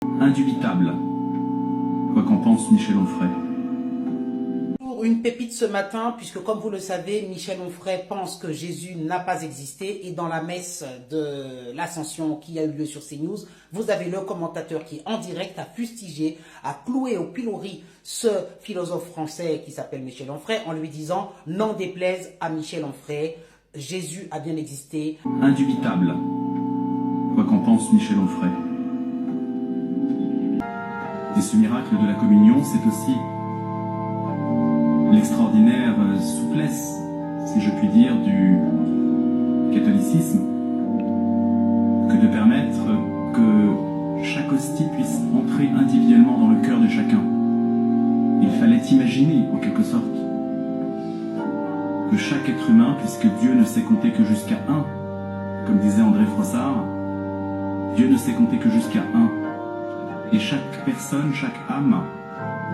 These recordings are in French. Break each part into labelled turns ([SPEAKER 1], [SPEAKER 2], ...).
[SPEAKER 1] Indubitable, quoi qu'en pense Michel Onfray.
[SPEAKER 2] Une pépite ce matin, puisque comme vous le savez, Michel Onfray pense que Jésus n'a pas existé. Et dans la messe de l'Ascension qui a eu lieu sur CNews, vous avez le commentateur qui, en direct, a fustigé, a cloué au pilori ce philosophe français qui s'appelle Michel Onfray en lui disant « N'en déplaise à Michel Onfray, Jésus a bien existé. »
[SPEAKER 1] Indubitable, quoi qu'en pense Michel Onfray. Et ce miracle de la communion, c'est aussi l'extraordinaire souplesse, si je puis dire, du catholicisme, que de permettre que chaque hostie puisse entrer individuellement dans le cœur de chacun. Il fallait imaginer, en quelque sorte, que chaque être humain, puisque Dieu ne sait compter que jusqu'à un, comme disait André Frossard, Dieu ne sait compter que jusqu'à un. Et chaque personne, chaque âme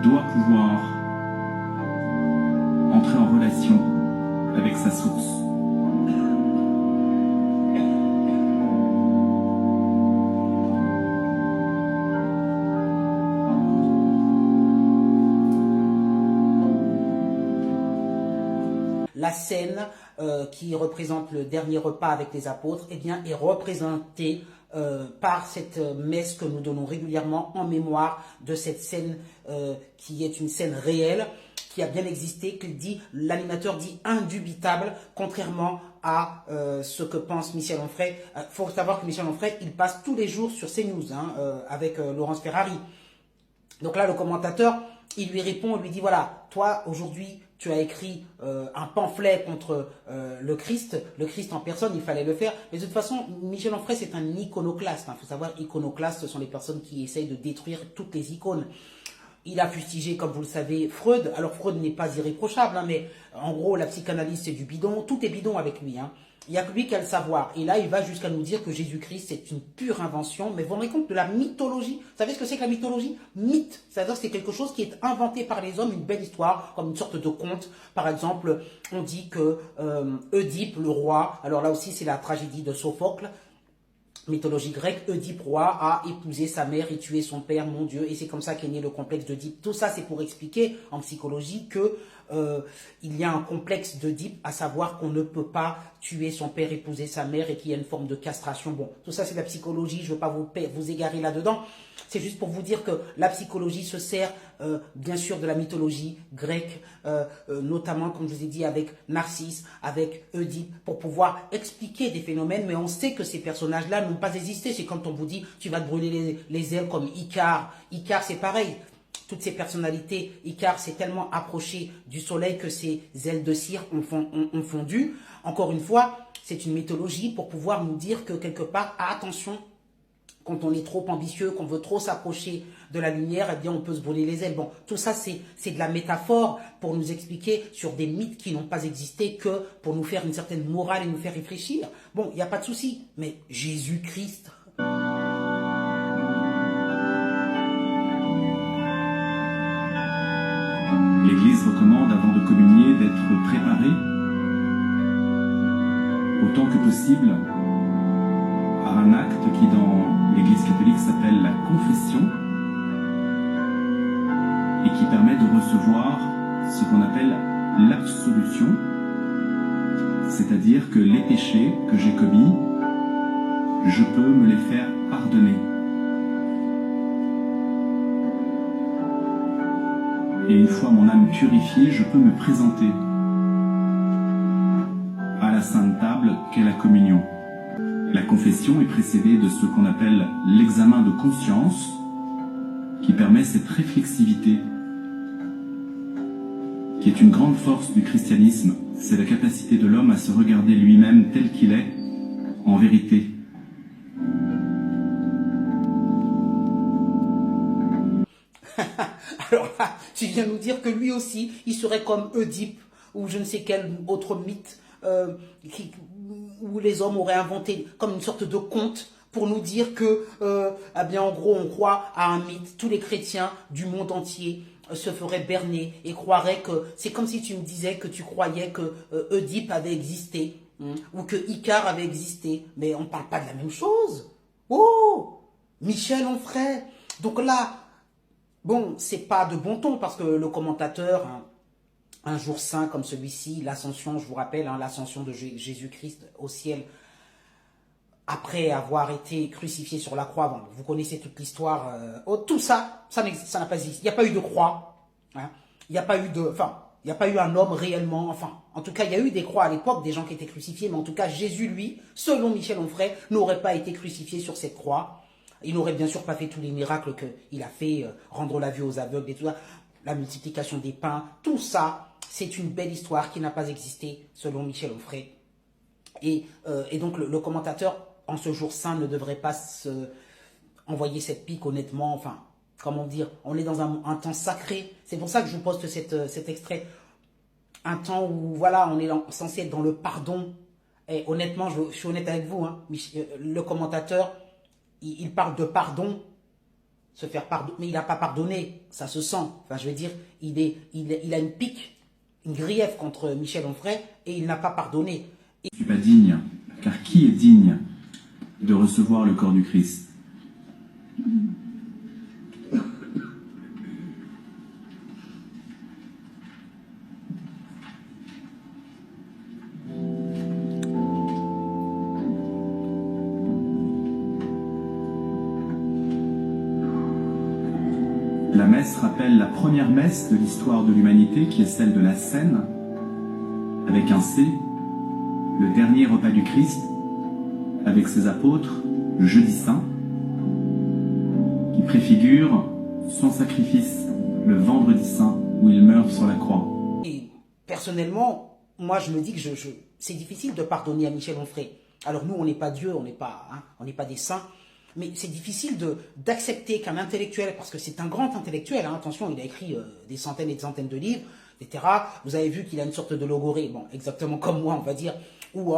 [SPEAKER 1] doit pouvoir entrer en relation avec sa source.
[SPEAKER 2] La scène qui représente le dernier repas avec les apôtres, eh bien, est représentée par cette messe que nous donnons régulièrement en mémoire de cette scène qui est une scène réelle, qui a bien existé, que dit l'animateur dit indubitable, contrairement à ce que pense Michel Onfray. Faut savoir que Michel Onfray, il passe tous les jours sur CNews avec Laurence Ferrari. Donc là, le commentateur, il lui répond, il lui dit voilà, toi aujourd'hui, tu as écrit un pamphlet contre le Christ en personne, il fallait le faire. Mais de toute façon, Michel Onfray, c'est un iconoclaste. Il faut savoir, iconoclaste, ce sont les personnes qui essayent de détruire toutes les icônes. Il a fustigé, comme vous le savez, Freud. Alors Freud n'est pas irréprochable, mais en gros, la psychanalyse, c'est du bidon. Tout est bidon avec lui. Il n'y a que lui qui a le savoir. Et là, il va jusqu'à nous dire que Jésus-Christ, c'est une pure invention. Mais vous vous rendez compte de la mythologie? Vous savez ce que c'est que la mythologie? Mythe. C'est-à-dire que c'est quelque chose qui est inventé par les hommes, une belle histoire, comme une sorte de conte. Par exemple, on dit que Oedipe, le roi, alors là aussi, c'est la tragédie de Sophocle, mythologie grecque, Oedipe roi a épousé sa mère et tué son père, mon Dieu, et c'est comme ça qu'est né le complexe d'Oedipe. Tout ça, c'est pour expliquer en psychologie que il y a un complexe d'Oedipe, à savoir qu'on ne peut pas tuer son père, épouser sa mère et qu'il y a une forme de castration. Bon, tout ça, c'est de la psychologie, je ne veux pas vous égarer là-dedans. C'est juste pour vous dire que la psychologie se sert bien sûr de la mythologie grecque, notamment, comme je vous ai dit, avec Narcisse, avec Oedipe, pour pouvoir expliquer des phénomènes, mais on sait que ces personnages-là n'ont pas existé. C'est quand on vous dit, tu vas te brûler les ailes comme Icare. Icare, c'est pareil. Toutes ces personnalités, Icare s'est tellement approché du soleil que ses ailes de cire ont fondu. Encore une fois, c'est une mythologie pour pouvoir nous dire que quelque part, attention, quand on est trop ambitieux, qu'on veut trop s'approcher de la lumière, eh bien on peut se brûler les ailes. Bon, tout ça c'est de la métaphore pour nous expliquer sur des mythes qui n'ont pas existé que pour nous faire une certaine morale et nous faire réfléchir. Bon, il n'y a pas de souci, mais Jésus-Christ...
[SPEAKER 1] L'Église recommande, avant de communier, d'être préparé autant que possible par un acte qui, dans l'Église catholique, s'appelle la confession et qui permet de recevoir ce qu'on appelle l'absolution, c'est-à-dire que les péchés que j'ai commis, je peux me les faire pardonner. Et une fois mon âme purifiée, je peux me présenter à la sainte table qu'est la communion. La confession est précédée de ce qu'on appelle l'examen de conscience, qui permet cette réflexivité, qui est une grande force du christianisme. C'est la capacité de l'homme à se regarder lui-même tel qu'il est, en vérité.
[SPEAKER 2] Alors là, tu viens nous dire que lui aussi, il serait comme Oedipe, ou je ne sais quel autre mythe, où les hommes auraient inventé comme une sorte de conte pour nous dire que, eh bien, en gros, on croit à un mythe. Tous les chrétiens du monde entier se feraient berner et croiraient que... C'est comme si tu me disais que tu croyais que Oedipe avait existé, ou que Icare avait existé. Mais on ne parle pas de la même chose. Oh, Michel Onfray, Donc là, bon, c'est pas de bon ton parce que le commentateur, hein, un jour saint comme celui-ci, l'ascension, je vous rappelle, hein, l'ascension de Jésus-Christ au ciel, après avoir été crucifié sur la croix, bon, vous connaissez toute l'histoire, tout ça, ça n'a pas existé. Il n'y a pas eu de croix, hein, il n'y a pas eu de, enfin, il n'y a pas eu un homme réellement, enfin, en tout cas, il y a eu des croix à l'époque, des gens qui étaient crucifiés, mais en tout cas, Jésus, lui, selon Michel Onfray, n'aurait pas été crucifié sur cette croix. Il n'aurait bien sûr pas fait tous les miracles qu'il a fait, rendre la vue aux aveugles et tout ça, la multiplication des pains, tout ça, c'est une belle histoire qui n'a pas existé, selon Michel Onfray. Et donc, le commentateur, en ce jour saint, ne devrait pas envoyer cette pique, honnêtement, enfin, comment dire, on est dans un temps sacré. C'est pour ça que je vous poste cet extrait. Un temps où, voilà, on est censé être dans le pardon. Et honnêtement, je suis honnête avec vous, hein, le commentateur, il parle de pardon, se faire pardonner, mais il n'a pas pardonné, ça se sent. Enfin, je veux dire, il a une pique, une grief contre Michel Onfray, et il n'a pas pardonné.
[SPEAKER 1] Je ne suis pas digne, car qui est digne de recevoir le corps du Christ? La messe rappelle la première messe de l'histoire de l'humanité, qui est celle de la Seine, avec un C, le dernier repas du Christ, avec ses apôtres, le jeudi saint, qui préfigure son sacrifice, le vendredi saint, où il meurt sur la croix.
[SPEAKER 2] Et personnellement, moi je me dis que c'est difficile de pardonner à Michel Onfray. Alors nous, on n'est pas Dieu, on n'est pas des saints, mais c'est difficile d'accepter qu'un intellectuel, parce que c'est un grand intellectuel, hein, attention, il a écrit des centaines et des centaines de livres, etc. Vous avez vu qu'il a une sorte de logorée, bon, exactement comme moi, on va dire, où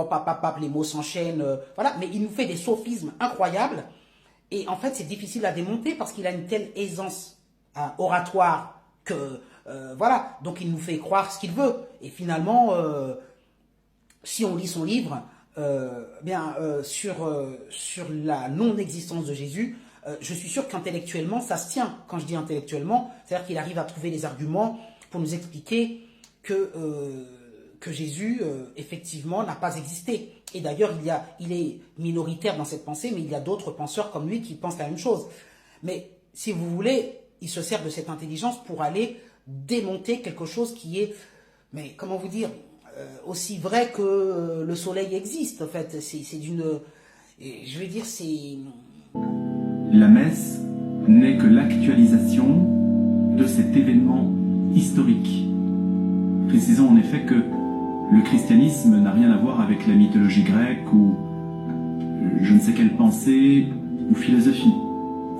[SPEAKER 2] les mots s'enchaînent, voilà, mais il nous fait des sophismes incroyables, et en fait, c'est difficile à démonter parce qu'il a une telle aisance oratoire que, voilà, donc il nous fait croire ce qu'il veut, et finalement, si on lit son livre, sur la non-existence de Jésus, je suis sûr qu'intellectuellement, ça se tient. Quand je dis intellectuellement, c'est-à-dire qu'il arrive à trouver des arguments pour nous expliquer que Jésus, effectivement, n'a pas existé. Et d'ailleurs, il est minoritaire dans cette pensée, mais il y a d'autres penseurs comme lui qui pensent la même chose. Mais si vous voulez, il se sert de cette intelligence pour aller démonter quelque chose qui est, mais comment vous dire, aussi vrai que le soleil existe, en fait. C'est d'une... Je vais dire, c'est...
[SPEAKER 1] La messe n'est que l'actualisation de cet événement historique. Précisons en effet que le christianisme n'a rien à voir avec la mythologie grecque ou je ne sais quelle pensée ou philosophie.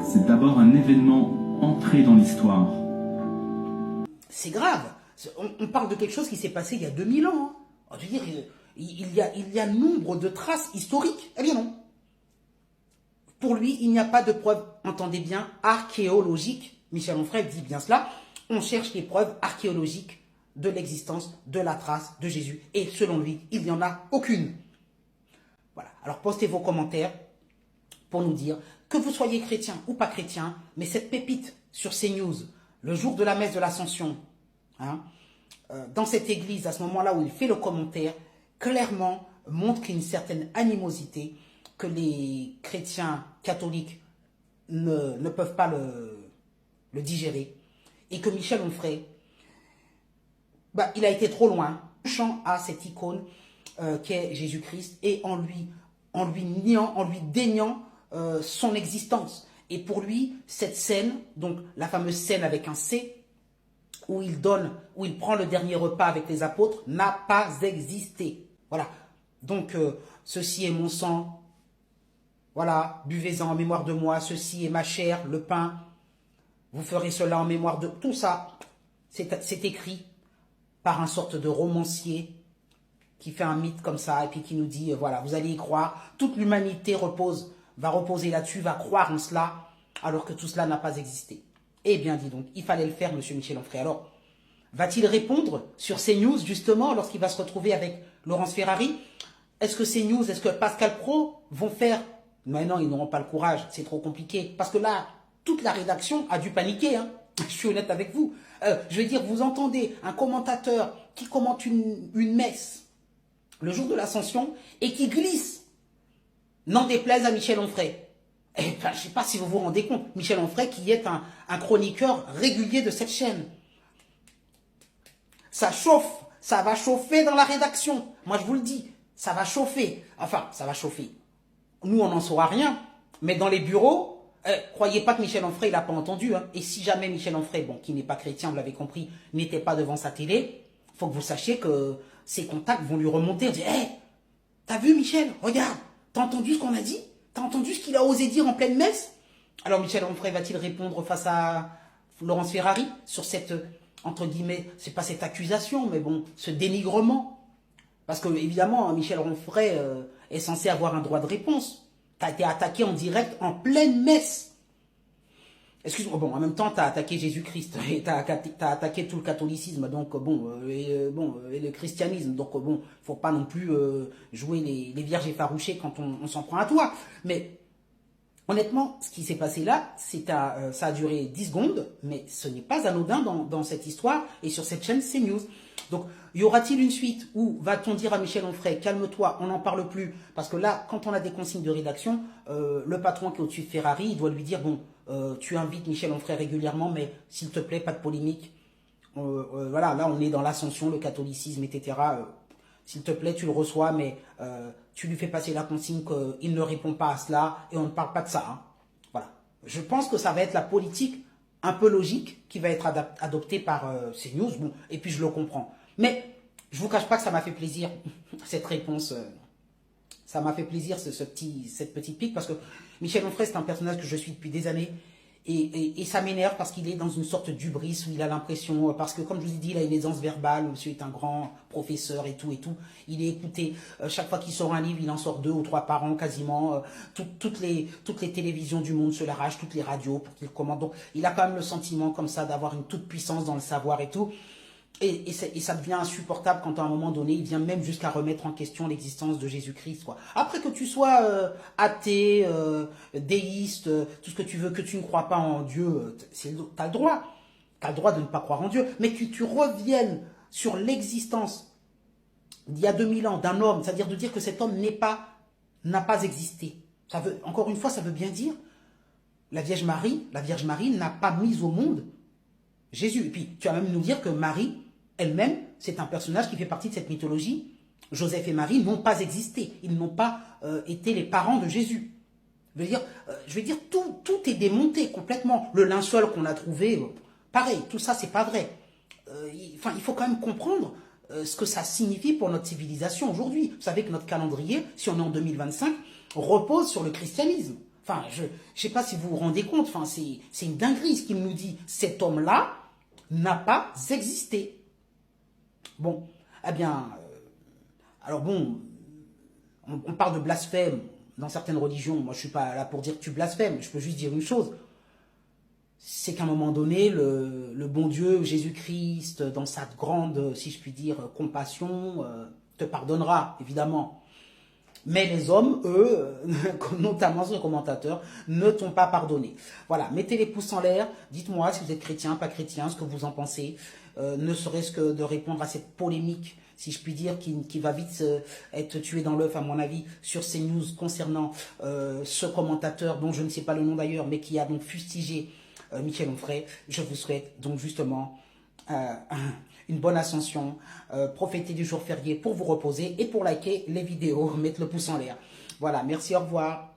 [SPEAKER 1] C'est d'abord un événement entré dans l'histoire.
[SPEAKER 2] C'est grave. On parle de quelque chose qui s'est passé il y a 2000 ans. Hein. Je veux dire, il y a nombre de traces historiques. Eh bien non. Pour lui, il n'y a pas de preuves, entendez bien, archéologiques. Michel Onfray dit bien cela. On cherche les preuves archéologiques de l'existence de la trace de Jésus. Et selon lui, il n'y en a aucune. Voilà. Alors postez vos commentaires pour nous dire que vous soyez chrétien ou pas chrétien, mais cette pépite sur CNews, le jour de la messe de l'Ascension, hein, dans cette église, à ce moment-là où il fait le commentaire, clairement montre qu'il y a une certaine animosité que les chrétiens catholiques ne peuvent pas le digérer. Et que Michel Onfray, il a été trop loin, touchant à cette icône qu'est Jésus-Christ et en lui déniant son existence. Et pour lui, cette scène, donc la fameuse scène avec un C, où il prend le dernier repas avec les apôtres, n'a pas existé. Voilà. Donc, ceci est mon sang. Voilà, buvez-en en mémoire de moi. Ceci est ma chair, le pain. Vous ferez cela en mémoire de... Tout ça, c'est écrit par un sorte de romancier qui fait un mythe comme ça et puis qui nous dit, voilà, vous allez y croire. Toute l'humanité va reposer là-dessus, va croire en cela, alors que tout cela n'a pas existé. Eh bien, dis donc, il fallait le faire, monsieur Michel Onfray. Alors, va-t-il répondre sur CNews, justement, lorsqu'il va se retrouver avec Laurence Ferrari? Est-ce que CNews, est-ce que Pascal Praud vont faire... Mais non, ils n'auront pas le courage, c'est trop compliqué. Parce que là, toute la rédaction a dû paniquer, hein. Je suis honnête avec vous. Je veux dire, vous entendez un commentateur qui commente une messe le jour de l'Ascension et qui glisse, n'en déplaise à Michel Onfray. Et ben, je ne sais pas si vous vous rendez compte, Michel Onfray qui est un chroniqueur régulier de cette chaîne. Ça chauffe, ça va chauffer dans la rédaction. Moi, je vous le dis, ça va chauffer. Enfin, ça va chauffer. Nous, on n'en saura rien. Mais dans les bureaux, croyez pas que Michel Onfray, il n'a pas entendu. Hein. Et si jamais Michel Onfray, bon, qui n'est pas chrétien, vous l'avez compris, n'était pas devant sa télé, il faut que vous sachiez que ses contacts vont lui remonter. Dire, hé, t'as vu Michel? Regarde, t'as entendu ce qu'on a dit? T'as entendu ce qu'il a osé dire en pleine messe? Alors Michel Onfray va-t-il répondre face à Laurence Ferrari sur cette, entre guillemets, c'est pas cette accusation, mais bon, ce dénigrement? Parce que évidemment, Michel Onfray est censé avoir un droit de réponse. T'as été attaqué en direct en pleine messe. Excuse-moi, bon, en même temps, t'as attaqué Jésus-Christ et t'as attaqué tout le catholicisme, donc et le christianisme, donc bon, faut pas non plus jouer les vierges effarouchées quand on s'en prend à toi. Mais honnêtement, ce qui s'est passé là, ça a duré 10 secondes, mais ce n'est pas anodin dans cette histoire et sur cette chaîne CNews. Donc, y aura-t-il une suite ou va-t-on dire à Michel Onfray, calme-toi, on n'en parle plus? Parce que là, quand on a des consignes de rédaction, le patron qui est au-dessus de Ferrari, il doit lui dire, bon, tu invites Michel Onfray régulièrement, mais s'il te plaît, pas de polémique. Voilà, là, on est dans l'ascension, le catholicisme, etc. S'il te plaît, tu le reçois, mais tu lui fais passer la consigne qu'il ne répond pas à cela et on ne parle pas de ça. Hein. Voilà. Je pense que ça va être la politique un peu logique qui va être adoptée par CNews. Bon, et puis je le comprends. Mais je ne vous cache pas que ça m'a fait plaisir, cette réponse. Ça m'a fait plaisir, cette petite pique, parce que Michel Onfray, c'est un personnage que je suis depuis des années. Et ça m'énerve parce qu'il est dans une sorte d'hubris où il a l'impression, parce que comme je vous ai dit, il a une aisance verbale, monsieur est un grand professeur et tout. Il est écouté, chaque fois qu'il sort un livre, il en sort 2 ou 3 par an quasiment. Toutes les télévisions du monde se l'arrachent, toutes les radios pour qu'il commande. Donc il a quand même le sentiment comme ça d'avoir une toute puissance dans le savoir et tout. Et ça devient insupportable quand à un moment donné, il vient même jusqu'à remettre en question l'existence de Jésus-Christ. Après que tu sois athée, déiste, tout ce que tu veux, que tu ne crois pas en Dieu, tu as le droit. Tu as le droit de ne pas croire en Dieu. Mais que tu reviennes sur l'existence d'il y a 2000 ans d'un homme, c'est-à-dire de dire que cet homme n'a pas existé. Encore une fois, ça veut bien dire la Vierge Marie n'a pas mis au monde Jésus. Et puis, tu vas même nous dire que Marie, elle-même, c'est un personnage qui fait partie de cette mythologie. Joseph et Marie n'ont pas existé. Ils n'ont pas été les parents de Jésus. Je veux dire, tout est démonté complètement. Le linceul qu'on a trouvé, pareil, tout ça, c'est pas vrai. Il faut quand même comprendre ce que ça signifie pour notre civilisation aujourd'hui. Vous savez que notre calendrier, si on est en 2025, repose sur le christianisme. Enfin, je ne sais pas si vous vous rendez compte, c'est une dinguerie ce qu'il nous dit. Cet homme-là n'a pas existé. Bon, eh bien, alors bon, on parle de blasphème dans certaines religions. Moi, je ne suis pas là pour dire que tu blasphèmes. Je peux juste dire une chose. C'est qu'à un moment donné, le bon Dieu, Jésus-Christ, dans sa grande, si je puis dire, compassion, te pardonnera, évidemment. Mais les hommes, eux, notamment ce commentateur, ne t'ont pas pardonné. Voilà, mettez les pouces en l'air, dites-moi si vous êtes chrétien, pas chrétien, ce que vous en pensez, ne serait-ce que de répondre à cette polémique, si je puis dire, qui va vite être tuée dans l'œuf, à mon avis, sur ces news concernant ce commentateur, dont je ne sais pas le nom d'ailleurs, mais qui a donc fustigé Michel Onfray. Je vous souhaite donc justement une bonne ascension, profitez du jour férié pour vous reposer et pour liker les vidéos, mettre le pouce en l'air. Voilà, merci, au revoir.